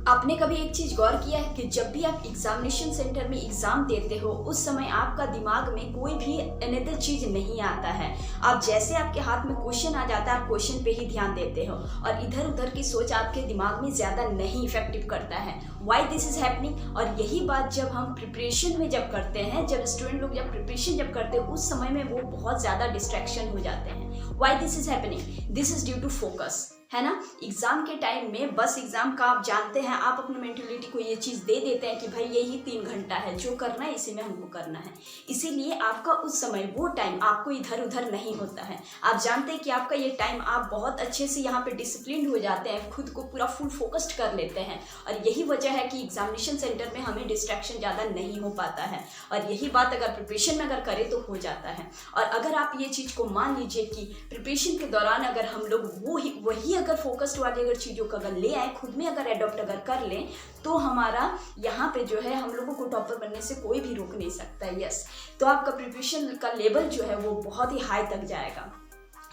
आपने कभी एक चीज गौर किया है कि जब भी आप एग्जामिनेशन सेंटर में एग्जाम देते हो उस समय आपका दिमाग में कोई भी अनदर चीज नहीं आता है। आप जैसे आपके हाथ में क्वेश्चन आ जाता है आप क्वेश्चन पे ही ध्यान देते हो और इधर उधर की सोच आपके दिमाग में ज्यादा नहीं इफेक्टिव करता है। Why this is happening? और यही बात जब हम प्रिपरेशन में जब करते हैं, जब स्टूडेंट लोग जब प्रिपरेशन जब करते हैं उस समय में वो बहुत ज्यादा डिस्ट्रैक्शन हो जाते हैं। Why this is happening? This is due to focus, है ना। एग्जाम के टाइम में बस एग्जाम का आप जानते हैं, आप अपनी मेंटलिटी को ये चीज़ दे देते हैं कि भाई यही 3 घंटा है, जो करना है इसी में हमको करना है। इसीलिए आपका उस समय वो टाइम आपको इधर उधर नहीं होता है। आप जानते हैं कि आपका ये टाइम आप बहुत अच्छे से यहाँ पे डिसिप्लिन हो जाते हैं, खुद को पूरा फुल फोकस्ड कर लेते हैं और यही वजह है कि एग्जामिनेशन सेंटर में हमें डिस्ट्रैक्शन ज़्यादा नहीं हो पाता है। और यही बात अगर प्रिपरेशन में अगर करें तो हो जाता है। और अगर आप ये चीज़ को मान लीजिए कि प्रिपरेशन के दौरान अगर हम लोग वही अगर फोकस्ड वाली अगर चीज़ों को अगर ले आए, खुद में अगर एडॉप्ट अगर कर लें, तो हमारा यहाँ पे जो है हम लोगों को टॉपर बनने से कोई भी रोक नहीं सकता है। यस, तो आपका प्रिपरेशन का लेवल जो है वो बहुत ही हाई तक जाएगा।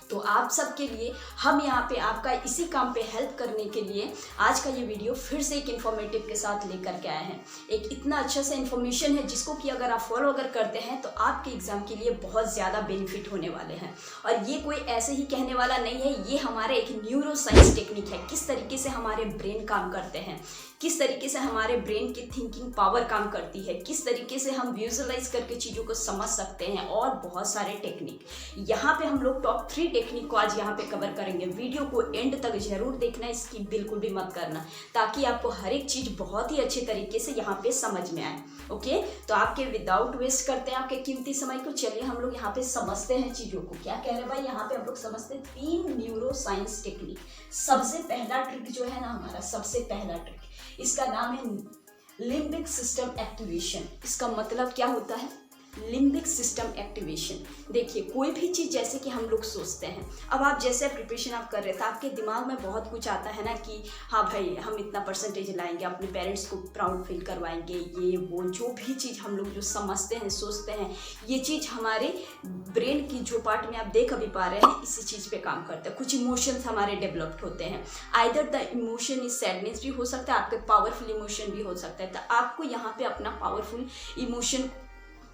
तो आप सबके लिए हम यहाँ पे आपका इसी काम पे हेल्प करने के लिए आज का ये वीडियो फिर से एक इन्फॉर्मेटिव के साथ लेकर के आए हैं। एक इतना अच्छा सा इन्फॉर्मेशन है जिसको कि अगर आप फॉलो अगर करते हैं तो आपके एग्जाम के लिए बहुत ज़्यादा बेनिफिट होने वाले हैं। और ये कोई ऐसे ही कहने वाला नहीं है, ये हमारे एक न्यूरो साइंस टेक्निक है। किस तरीके से हमारे ब्रेन काम करते हैं, किस तरीके से हमारे ब्रेन की थिंकिंग पावर काम करती है, किस तरीके से हम विजुअलाइज करके चीज़ों को समझ सकते हैं और बहुत सारे टेक्निक। यहाँ पे हम लोग टॉप 3 टेक्निक को आज यहाँ पे कवर करेंगे। वीडियो को एंड तक जरूर देखना, इसकी बिल्कुल भी मत करना, ताकि आपको हर एक चीज़ बहुत ही अच्छे तरीके से यहाँ पे समझ में आए। ओके, तो आपके विदाउट वेस्ट करते हैं आपके कीमती समय को, चलिए हम लोग यहाँ पे समझते हैं चीज़ों को। क्या कह रहे हैं भाई, यहाँ पे हम लोग समझते हैं 3 न्यूरो साइंस टेक्निक। सबसे पहला ट्रिक जो है ना हमारा, सबसे पहला ट्रिक, इसका नाम है लिम्बिक सिस्टम एक्टिवेशन। इसका मतलब क्या होता है? Limbic system activation. देखिए, कोई भी चीज़ जैसे कि हम लोग सोचते हैं, अब आप जैसे प्रिपरेशन आप कर रहे थे, आपके दिमाग में बहुत कुछ आता है ना कि हाँ भाई हम इतना परसेंटेज लाएंगे, अपने पेरेंट्स को प्राउड फील करवाएंगे, ये वो जो भी चीज़ हम लोग जो समझते हैं सोचते हैं, ये चीज़ हमारे ब्रेन की जो पार्ट में आप देख अभी पा रहे हैं इसी चीज़ पे काम करते हैं। कुछ इमोशंस हमारे डेवलप्ड होते हैं। Either the emotion is sadness भी हो सकता है, आपके पावरफुल इमोशन भी हो सकता है। तो आपको यहाँ पे अपना पावरफुल इमोशन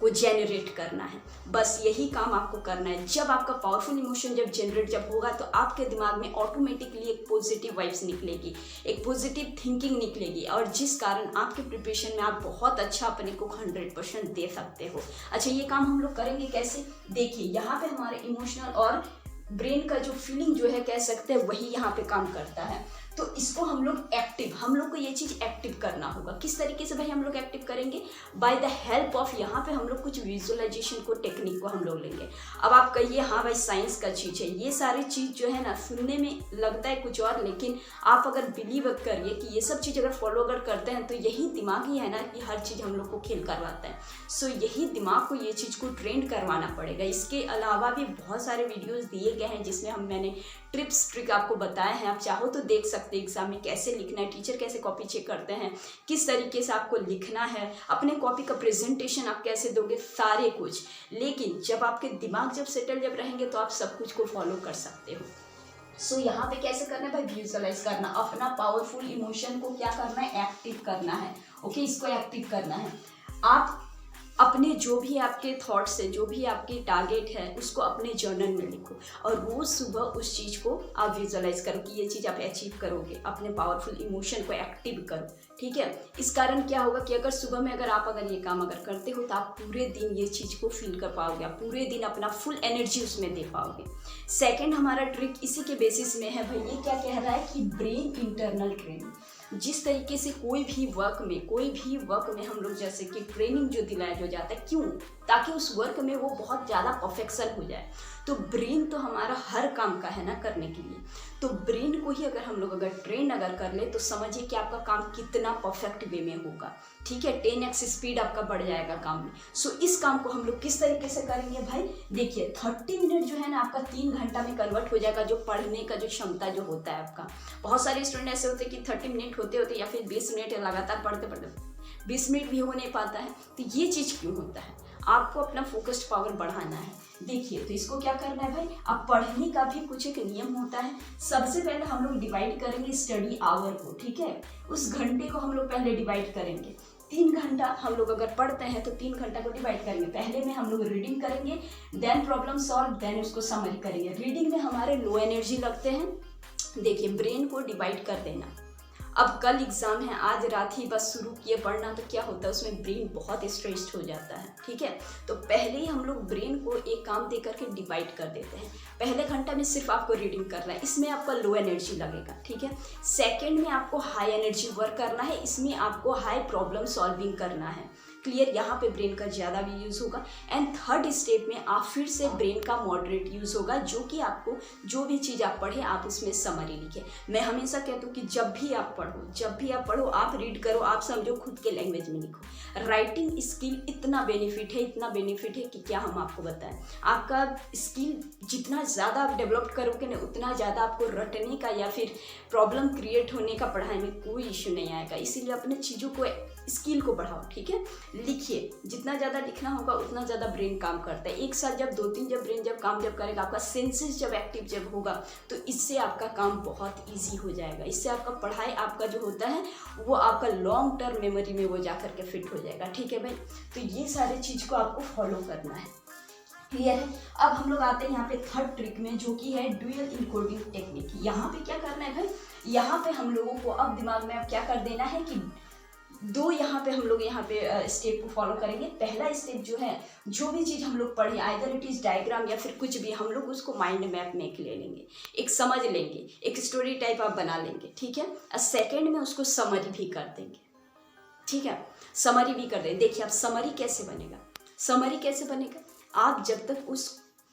को जेनरेट करना है, बस यही काम आपको करना है। जब आपका पावरफुल इमोशन जब जनरेट जब होगा तो आपके दिमाग में ऑटोमेटिकली एक पॉजिटिव वाइब्स निकलेगी, एक पॉजिटिव थिंकिंग निकलेगी और जिस कारण आपके प्रिपरेशन में आप बहुत अच्छा अपने को 100% दे सकते हो। अच्छा, ये काम हम लोग करेंगे कैसे? देखिए, यहाँ पे हमारे इमोशनल और ब्रेन का जो फीलिंग जो है कह सकते हैं वही यहाँ पे काम करता है। तो इसको हम लोग एक्टिव, हम लोग को ये चीज़ एक्टिव करना होगा। किस तरीके से भाई हम लोग एक्टिव करेंगे? बाय द हेल्प ऑफ, यहाँ पे हम लोग कुछ विजुअलाइजेशन को टेक्निक को हम लोग लेंगे। अब आप कहिए हाँ भाई साइंस का चीज़ है, ये सारी चीज़ जो है ना सुनने में लगता है कुछ और, लेकिन आप अगर बिलीव करिए कि ये सब चीज़ अगर फॉलो अगर करते हैं तो यही दिमाग ही है ना कि हर चीज़ हम लोग को खेल करवाता है। सो यही दिमाग को ये चीज़ को ट्रेन करवाना पड़ेगा। इसके अलावा भी बहुत सारे वीडियोज़ दिए गए हैं जिसमें मैंने टिप्स ट्रिक आपको बताए हैं, आप चाहो तो देख सकते हैं एग्जाम में कैसे लिखना है, टीचर कैसे कॉपी चेक करते हैं, किस तरीके से आपको लिखना है, अपने कॉपी का प्रेजेंटेशन आप कैसे दोगे, सारे कुछ। लेकिन जब आपके दिमाग जब सेटल जब रहेंगे तो आप सब कुछ को फॉलो कर सकते हो। सो यहाँ पे कैसे करना है भाई? विजुअलाइज करना, अपना पावरफुल इमोशन को क्या करना है? एक्टिव करना है। ओके, इसको एक्टिव करना है। आप अपने जो भी आपके थॉट्स है, जो भी आपके टारगेट है, उसको अपने जर्नल में लिखो और रोज सुबह उस चीज़ को आप विजुअलाइज करो कि ये चीज़ आप अचीव करोगे। अपने पावरफुल इमोशन को एक्टिव करो, ठीक है। इस कारण क्या होगा कि अगर सुबह में अगर ये काम अगर करते हो तो आप पूरे दिन ये चीज़ को फील कर पाओगे, आप पूरे दिन अपना फुल एनर्जी उसमें दे पाओगे। सेकेंड हमारा ट्रिक इसी के बेसिस में है भाई। ये क्या कह रहा है कि ब्रेन इंटरनल ट्रेनिंग। जिस तरीके से कोई भी वर्क में हम लोग जैसे कि ट्रेनिंग जो दिलाया जो जाता है, क्यों? ताकि उस वर्क में वो बहुत ज़्यादा परफेक्शन हो जाए। तो ब्रेन तो हमारा हर काम का है ना करने के लिए, तो ब्रेन को ही अगर हम लोग अगर ट्रेन अगर कर ले तो समझिए कि आपका काम कितना परफेक्ट वे में होगा, ठीक है। 10x स्पीड आपका बढ़ जाएगा काम में। सो इस काम को हम लोग किस तरीके से करेंगे भाई? देखिए, 30 मिनट जो है ना आपका 3 घंटा में कन्वर्ट हो जाएगा, जो पढ़ने का जो क्षमता जो होता है आपका। बहुत सारे स्टूडेंट ऐसे होते हैं कि 30 मिनट होते या फिर 20 मिनट लगातार पढ़ते 20 मिनट भी हो नहीं पाता है। तो ये चीज़ क्यों होता है? आपको अपना फोकस्ड पावर बढ़ाना है। देखिए, तो इसको क्या करना है भाई, अब पढ़ने का भी कुछ एक नियम होता है। सबसे पहले हम लोग डिवाइड करेंगे स्टडी आवर को, ठीक है। उस घंटे को हम लोग पहले डिवाइड करेंगे। 3 घंटा हम लोग अगर पढ़ते हैं तो 3 घंटा को डिवाइड करेंगे। पहले में हम लोग रीडिंग करेंगे, देन प्रॉब्लम सॉल्व, देन उसको समरी करेंगे। रीडिंग में हमारे लो एनर्जी लगते हैं। देखिए, ब्रेन को डिवाइड कर देना। अब कल एग्जाम है, आज रात ही बस शुरू किए पढ़ना तो क्या होता है, उसमें ब्रेन बहुत स्ट्रेस्ड हो जाता है, ठीक है। तो पहले ही हम लोग ब्रेन को एक काम दे करके डिवाइड कर देते हैं। पहले घंटा में सिर्फ आपको रीडिंग करना है, इसमें आपका लो एनर्जी लगेगा, ठीक है। सेकंड में आपको हाई एनर्जी वर्क करना है, इसमें आपको हाई प्रॉब्लम सॉल्विंग करना है। क्लियर, यहाँ पे ब्रेन का ज़्यादा भी यूज़ होगा। एंड थर्ड स्टेप में आप फिर से ब्रेन का मॉडरेट यूज़ होगा, जो कि आपको जो भी चीज़ आप पढ़े आप उसमें समरी लिखें। मैं हमेशा कहता हूँ कि जब भी आप पढ़ो आप रीड करो, आप समझो, खुद के लैंग्वेज में लिखो। राइटिंग स्किल इतना बेनिफिट है कि क्या हम आपको बताएं। आपका स्किल जितना ज़्यादा आप डेवलप करोगे ना, उतना ज़्यादा आपको रटने का या फिर प्रॉब्लम क्रिएट होने का पढ़ाई में कोई इश्यू नहीं आएगा। इसीलिए अपने चीज़ों को, स्किल को बढ़ाओ, ठीक है। लिखिए, जितना ज़्यादा लिखना होगा उतना ज़्यादा ब्रेन काम करता है। एक साथ जब 2-3 ब्रेन काम करेगा, आपका सेंसेस जब एक्टिव होगा, तो इससे आपका काम बहुत ईजी हो जाएगा। इससे आपका पढ़ाई आपका जो होता है वो आपका लॉन्ग टर्म मेमोरी में वो जा करके फिट हो जाएगा, ठीक है भाई। तो ये सारे चीज़ को आपको फॉलो करना है। क्लियर है। अब हम लोग आते हैं यहाँ पे थर्ड ट्रिक में, जो कि है ड्यूअल इनकोडिंग टेक्निक। यहाँ पे क्या करना है भाई, यहाँ पे हम लोगों को अब दिमाग में अब क्या कर देना है कि दो यहाँ पे हम लोग यहाँ पे स्टेप को फॉलो करेंगे। पहला स्टेप जो है, जो भी चीज़ हम लोग पढ़े, आइदर इट इज़ डायग्राम या फिर कुछ भी, हम लोग उसको माइंड मैप में ले लेंगे, एक समझ लेंगे, एक स्टोरी टाइप आप बना लेंगे, ठीक है। और सेकेंड में उसको समरी भी कर देंगे, ठीक है। समरी भी कर देंगे। देखिए, आप समरी कैसे बनेगा, आप जब तक उस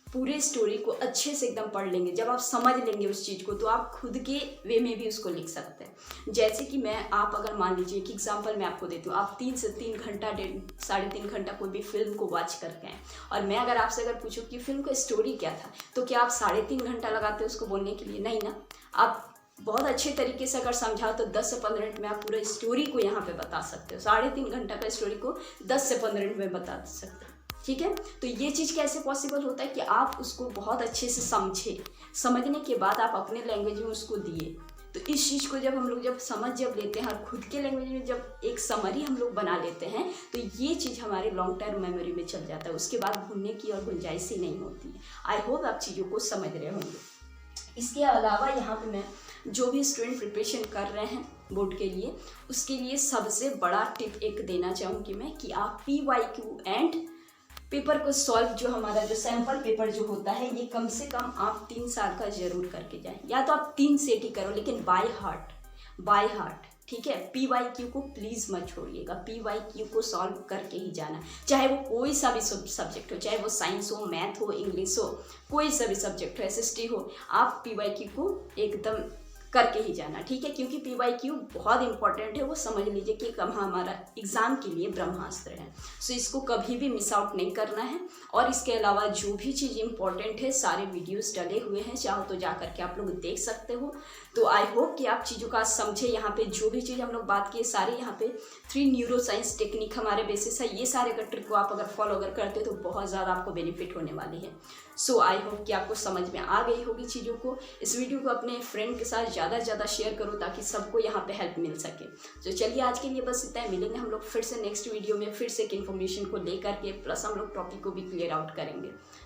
पूरे स्टोरी को अच्छे से एकदम पढ़ लेंगे, जब आप समझ लेंगे उस चीज़ को, तो आप खुद के वे में भी उसको लिख सकते हैं। जैसे कि आप अगर मान लीजिए कि एग्जांपल मैं आपको देती हूँ, आप 3 से 3 घंटा, 3.5 घंटा कोई भी फिल्म को वॉच करके आए, और मैं अगर आपसे पूछूँ कि फिल्म का स्टोरी क्या था, तो क्या आप 3.5 घंटा लगाते हो उसको बोलने के लिए? नहीं ना। आप बहुत अच्छे तरीके से अगर समझाओ तो 10 से 15 मिनट में आप पूरा स्टोरी को यहाँ पे बता सकते हो। 3.5 घंटा का स्टोरी को 10 से 15 मिनट में बता सकते हो, ठीक है। तो ये चीज़ कैसे पॉसिबल होता है कि आप उसको बहुत अच्छे से समझने के बाद आप अपने लैंग्वेज में उसको दिए। तो इस चीज़ को जब हम लोग समझ लेते हैं और खुद के लैंग्वेज में जब एक समरी हम लोग बना लेते हैं, तो ये चीज़ हमारे लॉन्ग टर्म मेमोरी में चल जाता है। उसके बाद भूलने की और गुंजाइश ही नहीं होती है। आई होप आप चीज़ों को समझ रहे होंगे। इसके अलावा यहाँ पे मैं जो भी स्टूडेंट प्रिपरेशन कर रहे हैं बोर्ड के लिए, उसके लिए सबसे बड़ा टिप एक देना चाहूँगी मैं, कि आप PYQ एंड पेपर को सॉल्व, जो हमारा जो सैम्पल पेपर जो होता है, ये कम से कम आप 3 साल का जरूर करके जाएं। या तो आप 3 सेट ही करो, लेकिन बाय हार्ट, ठीक है। PYQ को प्लीज़ मत छोड़िएगा, PYQ को सॉल्व करके ही जाना। चाहे वो कोई सा भी सब्जेक्ट हो, चाहे वो साइंस हो, मैथ हो, इंग्लिश हो, कोई सा भी सब्जेक्ट हो, SST हो, आप PYQ को एकदम करके ही जाना, ठीक है। क्योंकि PYQ बहुत इंपॉर्टेंट है, वो समझ लीजिए कि हमारा एग्ज़ाम के लिए ब्रह्मास्त्र है। सो इसको कभी भी मिस आउट नहीं करना है। और इसके अलावा जो भी चीज़ इंपॉर्टेंट है, सारे वीडियोस डले हुए हैं, चाहो तो जा करके आप लोग देख सकते हो। तो आई होप कि आप चीज़ों का समझे। यहाँ पे जो भी चीज़ हम लोग बात किए सारे यहाँ पे 3 न्यूरो साइंस टेक्निक हमारे बेसिस है। ये सारे का ट्रिक को आप अगर फॉलो करते हो तो बहुत ज़्यादा आपको बेनिफिट होने वाली है। सो आई होप कि आपको समझ में आ गई होगी चीज़ों को। इस वीडियो को अपने फ्रेंड के साथ ज़्यादा से ज़्यादा शेयर करो, ताकि सबको यहाँ पे हेल्प मिल सके। तो चलिए, आज के लिए बस इतना ही। मिलेंगे हम लोग फिर से नेक्स्ट वीडियो में, फिर से एक इन्फॉर्मेशन को लेकर के, प्लस हम लोग टॉपिक को भी क्लियर आउट करेंगे।